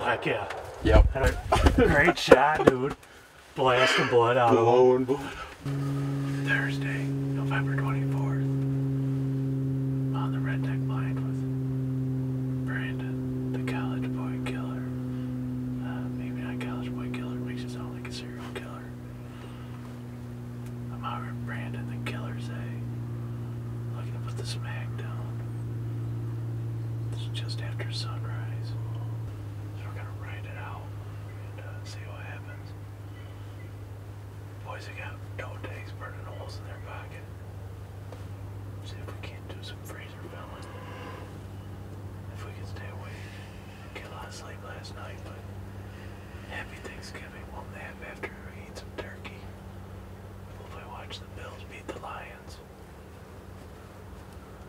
Heck yeah. Yep. Had a great shot, dude. Blasting blood out of him. Thursday, November 24th. On the redneck blind with Brandon, the college boy killer. Maybe not college boy killer, makes it sound like a serial killer. I'm out with Brandon, the killer's A. Looking to put the smack down. It's just after sunrise. So we're gonna ride it out and see what happens. Boys have got toe tags burning holes in their pocket. See if we can't do some freezer filling. If we can stay awake. Get a lot of sleep last night, but happy Thanksgiving. We'll nap after we eat some turkey. Hopefully watch the Bills beat the Lions.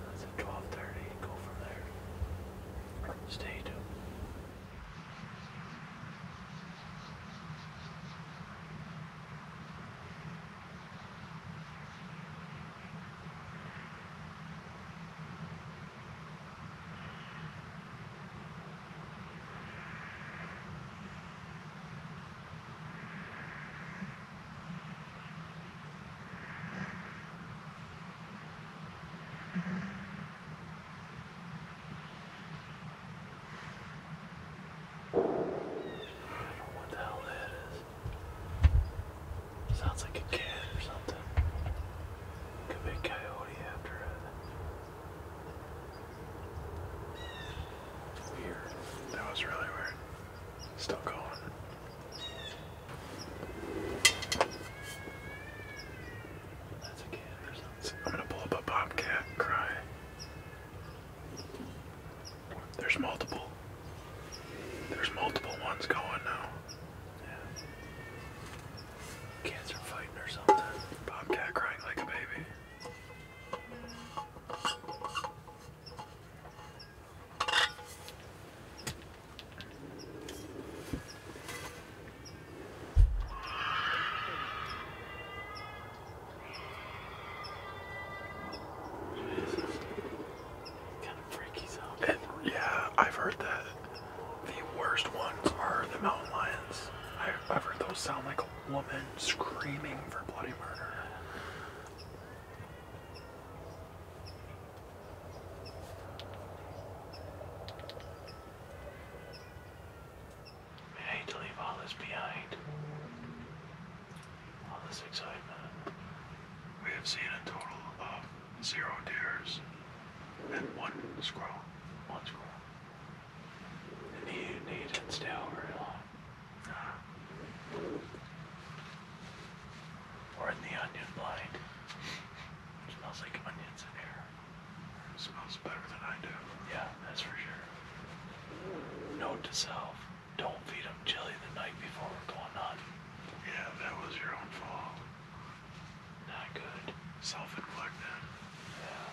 That's at 12:30. Go from there. Stay tuned. What the hell that is? Sounds like a cat or something. Could be a coyote after it. Weird. That was really weird. Still going. That's a cat or something. I'm gonna pull up a bobcat cry. There's multiple. There's multiple ones going now. Yeah. Cats are fighting or something. Bobcat crying like a baby. Jesus. Kind of freaky sound. Yeah, I've heard that. The worst ones are the mountain lions. I've heard those sound like a woman screaming for bloody murder. I hate to leave all this behind. All this excitement. We have seen a total of 0 deers and 1 squirrel. 1 squirrel. And he didn't stay out very long. We're in the onion blind. It smells like onions in here. It smells better than I do. Yeah, that's for sure. Note to self, don't feed them chili the night before we're going on. Yeah, that was your own fault. Not good. Self-inflicted. Yeah.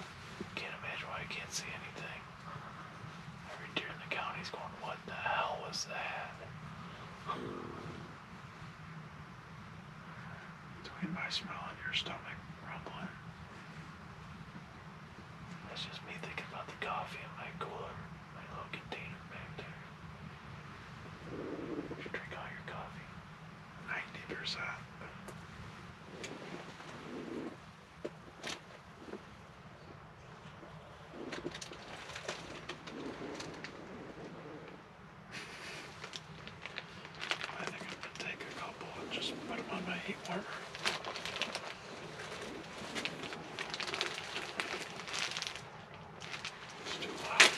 Can't imagine why I can't see anything. Every deer in the county's going, what the hell was that? Between my smell and your stomach rumbling. That's just me thinking about the coffee in my cooler, my little container back there. You should drink all your coffee. 90%. I think I'm gonna take a couple and just put them on my heat warmer. It's too loud.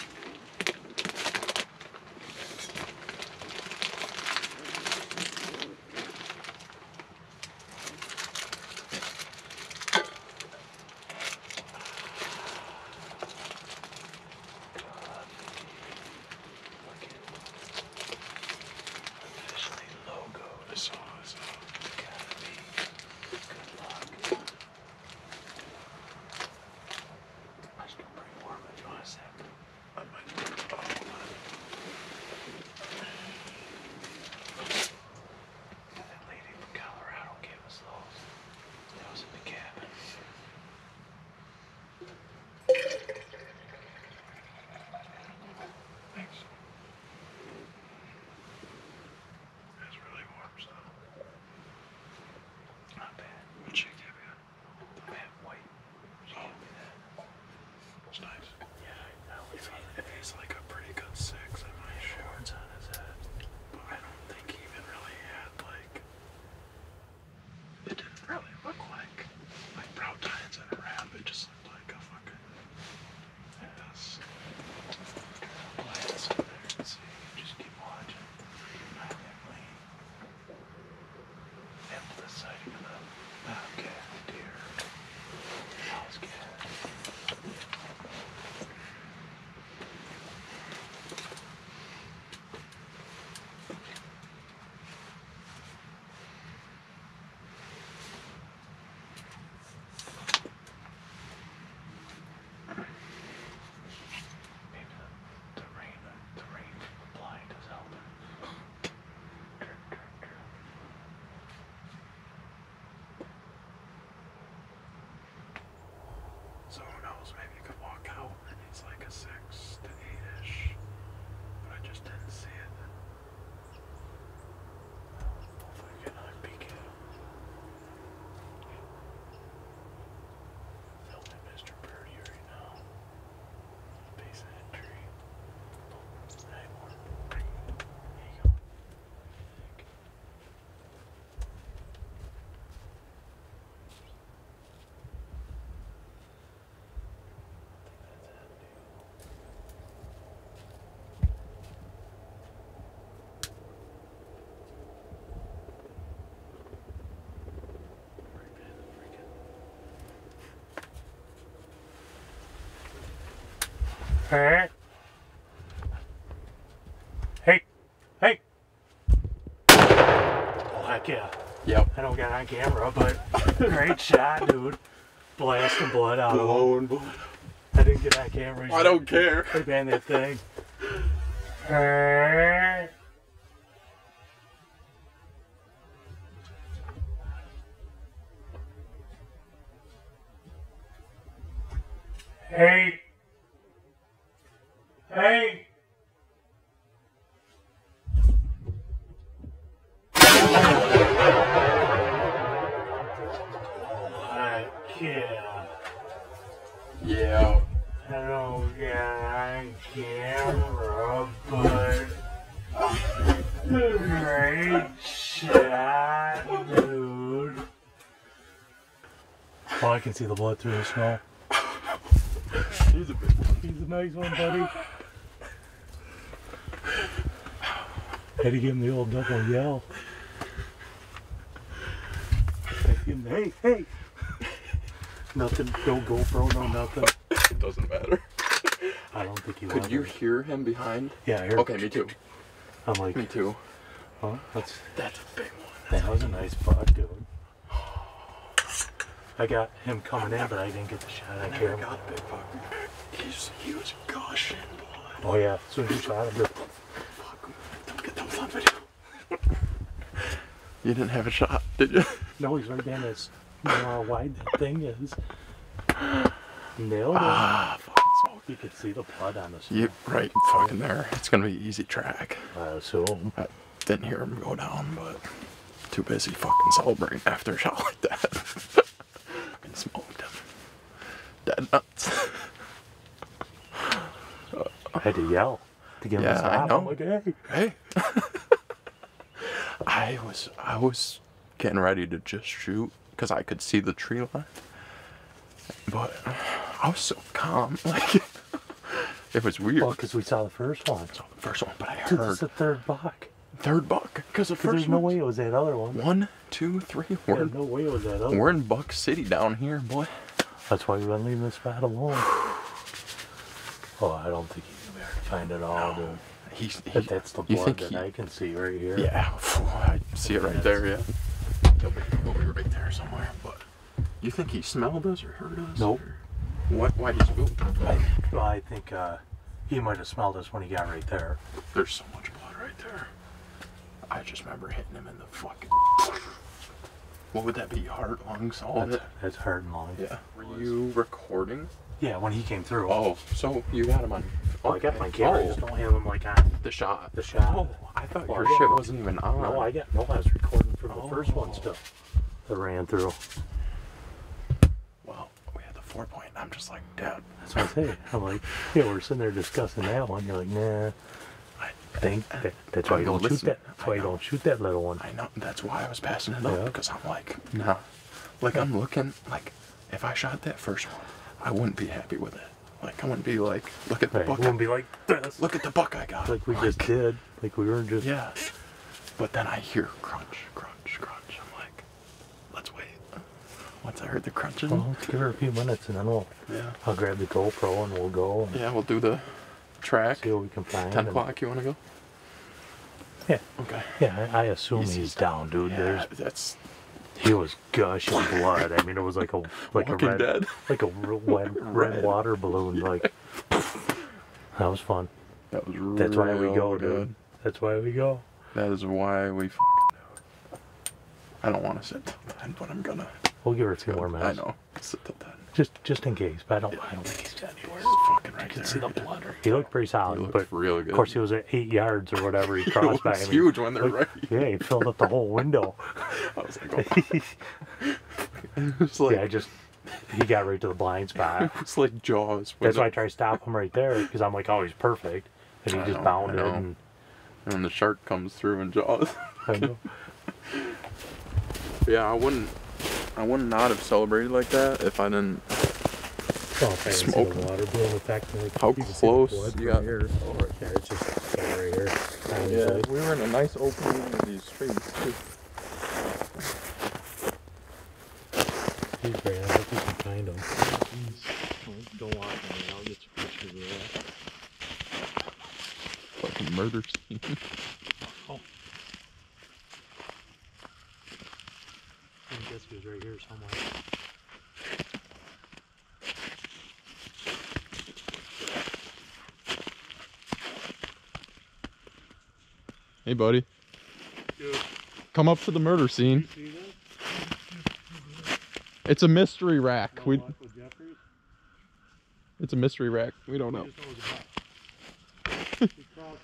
Hey. Hey. Hey. Oh, heck yeah. Yep. I don't got it on camera, but great shot, dude. Blasting blood out of him. I didn't get on camera. I don't care. They banned that thing. Hey. Hey. Hey. Yeah. I don't get on camera, but great shot, dude. Oh, I can see the blood through the snow. He's a big one. He's a nice one, buddy. Had to give him the old double yell. Hey, hey! Nothing, no GoPro, no nothing. It doesn't matter. I don't think he Could wanted you it. hear him behind? Yeah, I heard. Okay, me too. I'm like, Me too. oh, that's a big one. that was a nice buck, dude. I got him coming in, but I didn't get the shot on camera. Got a big buck. He was gushing blood. Oh yeah, as soon as you shot him, Fuck, don't get those on video. You didn't have a shot, did you? no, he's right down this. You know how wide that thing is. Nailed it. Ah, fucking smoke. You could see the blood on the snow. Yep, right fucking there. It's gonna be easy track. I assume. I didn't hear him go down, but too busy fucking celebrating after a shot like that. Fucking smoked him. Dead nuts. I had to yell to get him to stop. I know. I'm like, hey. Hey. I was getting ready to just shoot because I could see the tree line, but I was so calm. Like it was weird. Well, because we saw the first one. So the first one, but I Dude, heard it's the third buck. third buck because the first There's no one. way it was that other one. 1, 2, 3. There's no way it was that other one. We're in Buck City down here, boy. That's why we've been leaving this spot alone. Oh, I don't think he's gonna be able to find it all, dude. But that's the blood that I can see right here. Yeah, I see it right there, yeah. He'll be right there somewhere, but you think he smelled us or heard us? Nope. Or why he's moved? I think he might have smelled us when he got right there. There's so much blood right there. I just remember hitting him in the fucking... What would that be? Heart, lungs, all of it? That's hard and long. Yeah. Were you recording? Yeah, when he came through. Oh, so you got him on... Oh, I got my camera. I just don't have him like on the shot. the shot. Oh, I thought your yeah. shit wasn't even on. No, I was recording from the first one still. That ran through. Well, we had the 4-point, and I'm just like, Dad. That's what I say. I'm like, yeah, we're sitting there discussing that one. You're like, nah. I think that's why you don't shoot that. That's why you don't shoot that little one. I know. That's why I was passing it up, Yeah. because I'm like, no. Like, I'm looking, like, if I shot that first one, I wouldn't be happy with it. Like, I wouldn't be like, look at the Right, buck. it wouldn't be like this. Look at the buck I got. Like we just did. Like we weren't just. Yeah. But then I hear crunch, crunch, crunch. I'm like, let's wait. Once I heard the crunching. Well, let's give her a few minutes and then I'll grab the GoPro and we'll go. And Yeah, we'll do the track. see what we can find. 10 o'clock, you want to go? Yeah. Okay. Yeah, I assume he's down, dude. Yeah, He was gushing blood. I mean, it was like a Walking red, Dead. like a red water balloon. Like that was fun. That was really That's why we go, good. dude. That's why we go. That is why we fucking do it. I don't want to sit till 10, but I'm gonna. We'll give her a few more minutes. I know. Sit till 10. Just in case, but I don't think he's anywhere. It's fucking right You can there. see the blood. He looked pretty solid, He looked but real good. of course he was at 8 yards or whatever. He It crossed by. was I mean, huge when they're like, right. Yeah, he filled up the whole window. I was like, oh. It was like, Yeah, he got right to the blind spot. it was like Jaws. That's why I tried to stop him right there because I'm like, oh, he's perfect, and he I just know, bounded. I know. And And the shark comes through in Jaws. I know. Yeah, I wouldn't not have celebrated like that if I didn't. Oh, if I didn't see Smoke. the water balloon effect. Like, How you can see the close blood you from got? here. Oh, right there. It's just right here. Yeah, we were in a nice opening of these trees too. He's great. I hope you can find him. Don't walk on me. I'll get you pictures of that. Fucking murder scene. Oh. I guess he was right here somewhere. Hey, buddy. Dude. Come up to the murder scene. See this? It's a mystery rack. No luck with Jeffries? It's a mystery rack. We don't know. He just knows about it. He crossed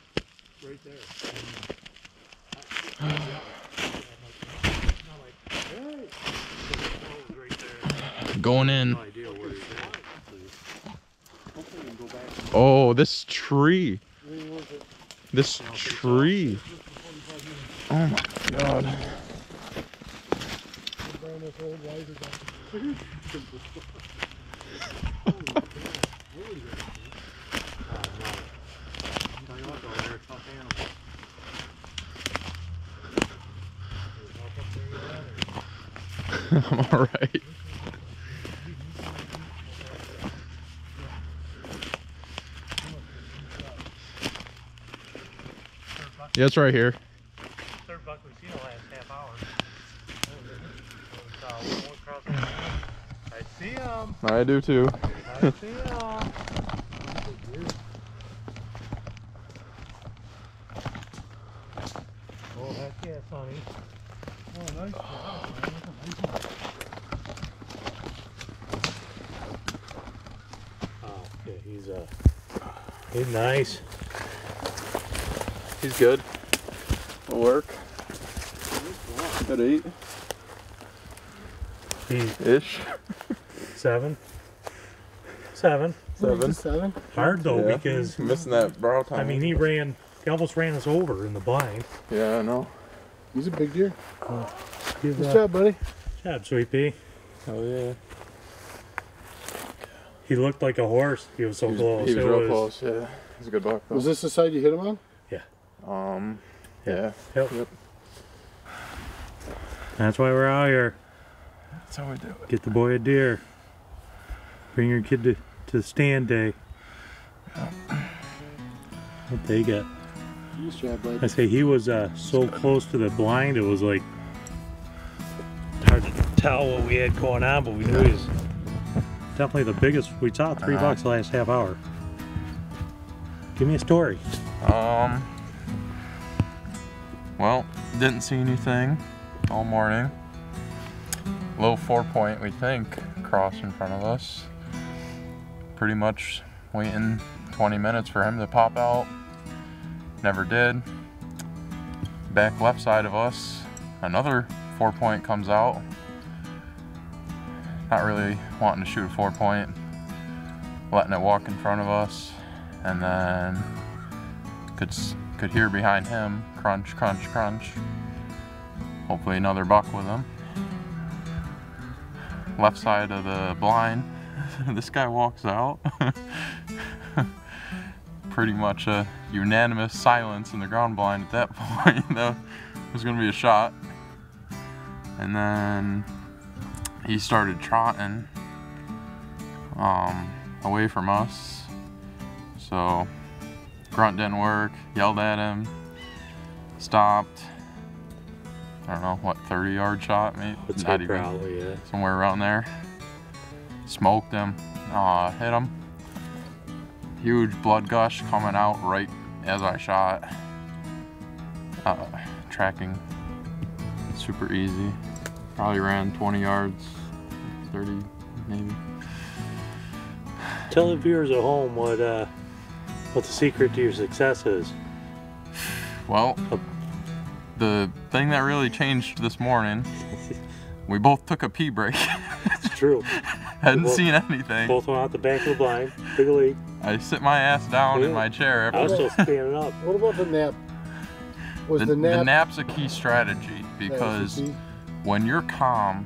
right there. Going in. No idea where he's at. Oh, this tree. This tree. Oh my god. I'm alright. Yeah, it's right here. Third buck we've seen the last half hour. I see him. I do too. I see him. Oh, heck yeah, Sonny. Oh, nice. Oh, yeah, he's nice. He's good. Will work. Good 8. He's Ish. 7. 7. 7. Hard though, Yeah. because Missing that brow time. I mean he almost ran us over in the blind. Yeah, I know. He's a big deer. Good Good job, buddy. job, Sweet Pea. Hell yeah. He looked like a horse. He was so close. He was real close, yeah. He's a good buck though. Was this the side you hit him on? Yeah. Yep. Yep. That's why we're out here. That's how we do it. Get the boy a deer. Bring your kid to stand day. What they got? Nice job, buddy. I say he was so close to the blind, it was like hard to tell what we had going on, but we knew he was definitely the biggest. We saw 3 bucks the last half hour. Give me a story. Well, didn't see anything all morning. Low 4-point, we think, crossed in front of us. Pretty much waiting 20 minutes for him to pop out. Never did. Back left side of us, another 4-point comes out. Not really wanting to shoot a 4-point, letting it walk in front of us, and then could hear behind him crunch, crunch, crunch. Hopefully another buck with him. Left side of the blind, this guy walks out. Pretty much a unanimous silence in the ground blind at that point. That was gonna be a shot. And then he started trotting away from us. So grunt didn't work, yelled at him, stopped. I don't know, what, 30-yard shot maybe? Not even, probably, yeah. somewhere around there. Smoked him, hit him. Huge blood gush coming out right as I shot. Tracking super easy. Probably ran 20 yards, 30 maybe. Tell the viewers at home what the secret to your success is. Well, the thing that really changed this morning, we both took a pee break. It's true. Hadn't seen anything. Both went out the back of the blind. Big league. I sit my ass down in my chair. I was still standing up. What about the nap? Was the The nap? nap's a key strategy because when you're calm,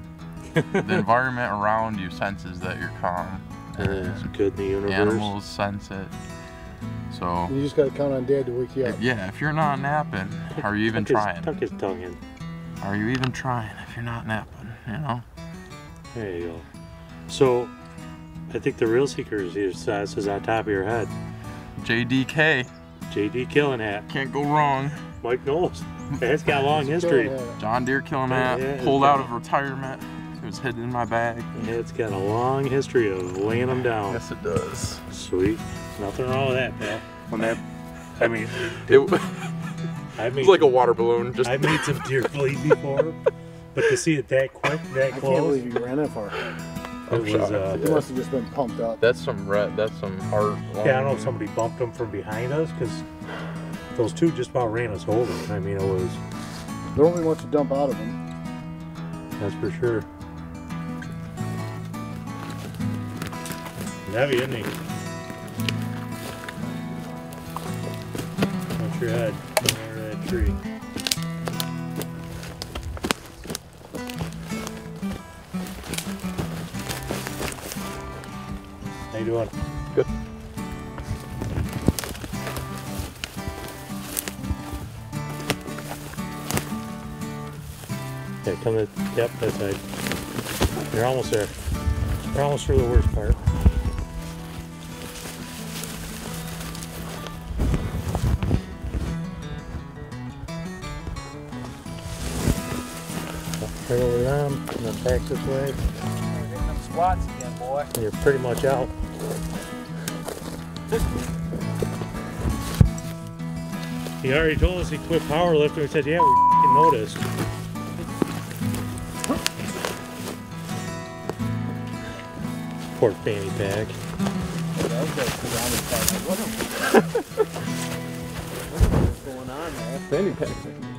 the environment around you senses that you're calm. It's good in the universe. Animals sense it. So You just gotta count on Dad to wake you up. yeah, if you're not napping, are you even trying? Tuck his tongue in. Are you even trying if you're not napping? You know. There you go. So, I think the real secret is your success is on top of your head. JDK. JD killing hat. Can't go wrong. Mike Knowles. It's got a long history. John Deere killing Yeah, hat. it's Pulled got- out of retirement. It was hidden in my bag. It's got a long history of laying them down. Yes, it does. Sweet. Nothing wrong with that, pal. When that, I mean, It was I made like a water balloon. Just I made some deer bleed before, but to see it that quick, that I can't close, believe you ran that far. it was. It must have just been pumped up. That's some heart. Yeah, I don't know if somebody bumped them from behind us because those two just about ran us over. I mean, it was. There won't be much to dump out of them. That's for sure. Heavy, isn't he? Watch your head. Come over that tree. How you doing? Good. Okay, come to, yep, that side. You're almost there. You're almost through the worst part. Right over them, and then back this way. Hitting them squats again, boy. And you're pretty much out. He already told us he quit powerlifting. We said, yeah, we f***ing noticed. Poor fanny pack. What's going on there? fanny pack.